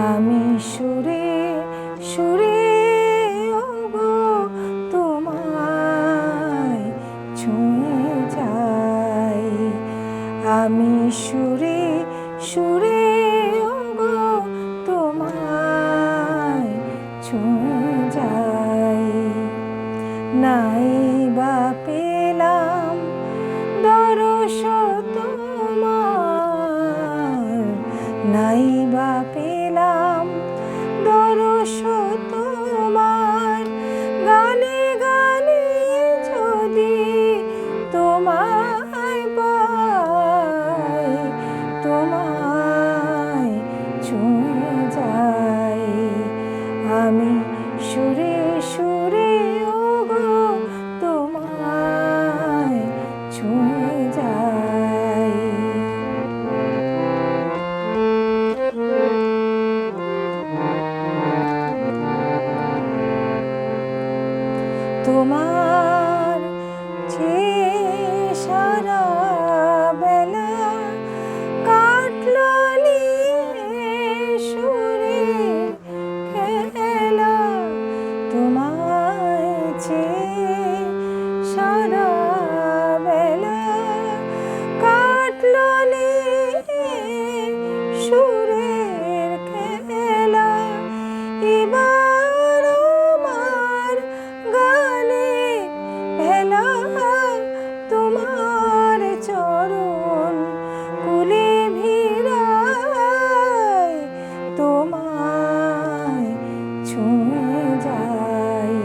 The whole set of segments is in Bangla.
আমি সুরে সুরে ওগো তোমায় ছুঁয়ে যাই। আমি সুরে সুরে ওগো তোমায় ছুঁয়ে যাই। নাই বা পেলাম দরস তোমার, নাই বা পেলাম দরস তোমার, গানে গানে যদি তোমায় পাই, তোমায় ছুঁয়ে যাই। আমি সুরে সুরে ওগো তোমায় ছুঁয়ে যাই। তোমার চেয়ে সারা বেলা কাটলো নিয়ে সুরে খেলা। তোমায় চেয়ে সারা বেলা কাটলো নিয়ে সুরের খেলা। এবার আমার গানে ভেলা তোমার চরণ কুলে ভিড়াই, তোমায় ছুঁয়ে যাই।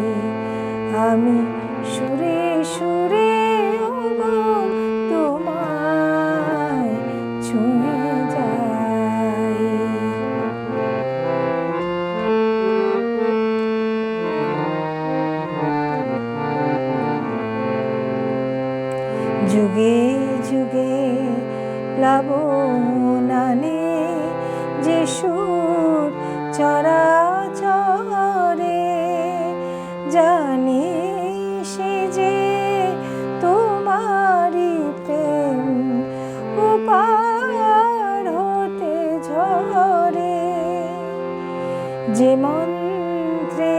আমি সুরে সুরে ওগো তোমায় ছুঁয়ে যাই। যুগে যুগে প্লাবন আনে যে সুর চরাচরে, জানি সে যে তোমারি প্রেম ওপার হতে ঝরে। যে মন্ত্রে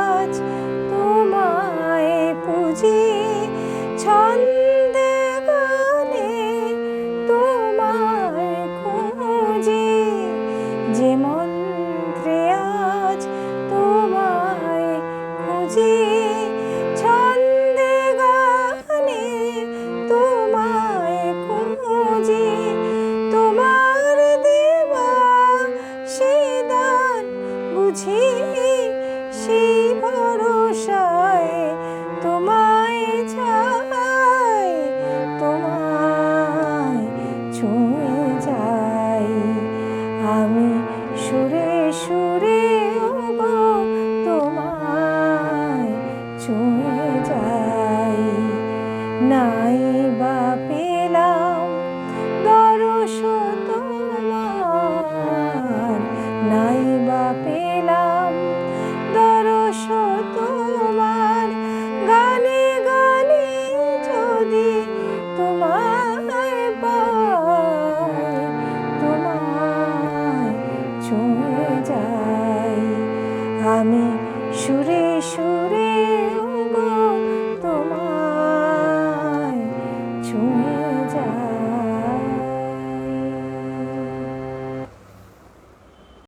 আজ তোমায় পুজি, ছন্দে গানে তোমায় খুঁজি, যে